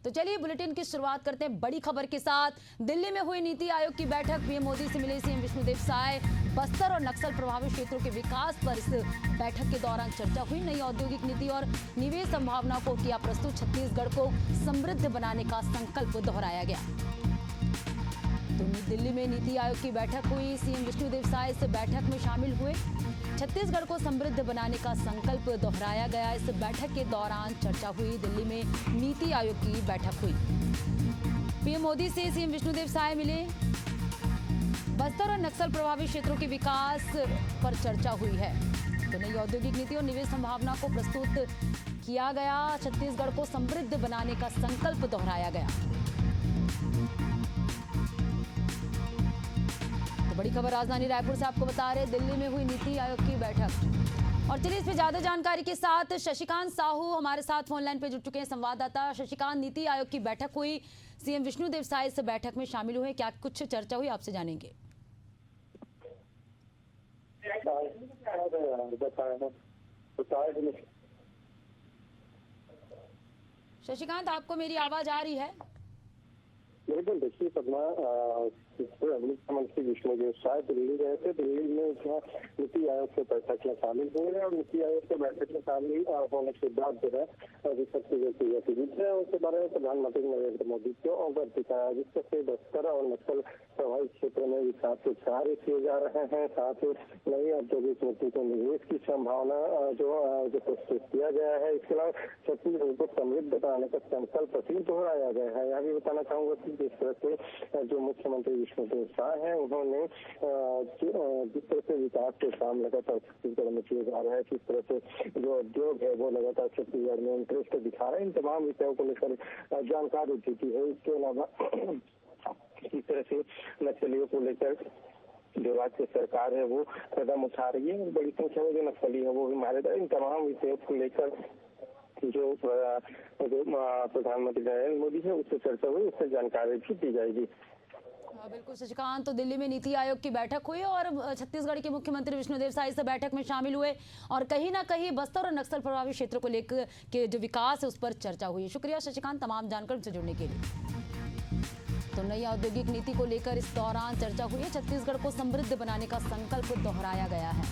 तो चलिए बुलेटिन की शुरुआत करते हैं बड़ी खबर के साथ। दिल्ली में हुई नीति आयोग की बैठक, पीएम मोदी से मिले सीएम विष्णुदेव साय। बस्तर और नक्सल प्रभावित क्षेत्रों के विकास पर इस बैठक के दौरान चर्चा हुई। नई औद्योगिक नीति और निवेश संभावनाओं को किया प्रस्तुत। छत्तीसगढ़ को समृद्ध बनाने का संकल्प दोहराया गया। तो दिल्ली में नीति आयोग की बैठक हुई, सीएम विष्णुदेव साय इस बैठक में शामिल हुए। छत्तीसगढ़ को समृद्ध बनाने का संकल्प दोहराया गया। इस बैठक के दौरान चर्चा हुई। दिल्ली में नीति आयोग की बैठक हुई। पीएम मोदी से सीएम विष्णुदेव साय मिले। बस्तर और नक्सल प्रभावित क्षेत्रों के विकास पर चर्चा हुई है। तो नई औद्योगिक नीति और निवेश संभावना को प्रस्तुत किया गया। छत्तीसगढ़ को समृद्ध बनाने का संकल्प दोहराया गया। तो बड़ी खबर राजधानी रायपुर से आपको बता रहे, दिल्ली में हुई नीति आयोग की बैठक। और चलिए इस पे ज्यादा जानकारी के साथ शशिकांत साहू हमारे साथ फोन लाइन पे जुड़ चुके हैं, संवाददाता। शशिकांत, नीति आयोग की बैठक हुई, सीएम विष्णुदेव साय इस बैठक में शामिल हुए, क्या कुछ चर्चा हुई, आपसे जानेंगे। शशिकांत, आपको मेरी आवाज आ रही है? बिल्कुल, देखिए पद्मा, मुख्यमंत्री विष्णुदेव साय दिल्ली गए थे। दिल्ली में नीति आयोग के बैठक में शामिल हुए और नीति आयोग के बैठक में शामिल होने के बाद जो है छत्तीसगढ़ की गतिविधि है उसके बारे में प्रधानमंत्री नरेंद्र मोदी को अवगत दिखाया, जिससे बस्तर और नक्सल प्रभावित क्षेत्रों में विकास के कार्य किए जा रहे हैं। साथ ही नई औद्योगिक नीति को निवेश की संभावना जो प्रस्तुत किया गया है। इसके अलावा छत्तीसगढ़ को समृद्ध बनाने का संकल्प भी दोहराया गया है। यह भी बताना चाहूंगा कि जिस तरह से जो मुख्यमंत्री विष्णुदेव साय है उन्होंने जिस तरह से विकास के काम लगातार छत्तीसगढ़ में किए जा रहे हैं, किस तरह से जो उद्योग है वो लगातार छत्तीसगढ़ में इंटरेस्ट दिखा रहे हैं, इन तमाम विषयों को लेकर जानकारी दी है। इसके अलावा किस तरह से नक्सलियों को लेकर जो राज्य सरकार है वो कदम उठा रही है और बड़ी संख्या में जो नक्सली है वो भी मारे गए। इन तमाम विषयों को लेकर जो प्रधानमंत्री नरेंद्र मोदी है उससे चर्चा हुई, उससे जानकारी भी दी जाएगी। बिल्कुल शशिकांत, तो दिल्ली में नीति आयोग की बैठक हुई और छत्तीसगढ़ के मुख्यमंत्री विष्णुदेव साय इस बैठक में शामिल हुए और कहीं ना कहीं बस्तर और नक्सल प्रभावित क्षेत्रों को लेकर के जो विकास है उस पर चर्चा हुई। शुक्रिया शशिकांत तमाम जानकारी से जुड़ने के लिए। तो नई औद्योगिक नीति को लेकर इस दौरान चर्चा हुई है। छत्तीसगढ़ को समृद्ध बनाने का संकल्प दोहराया गया है।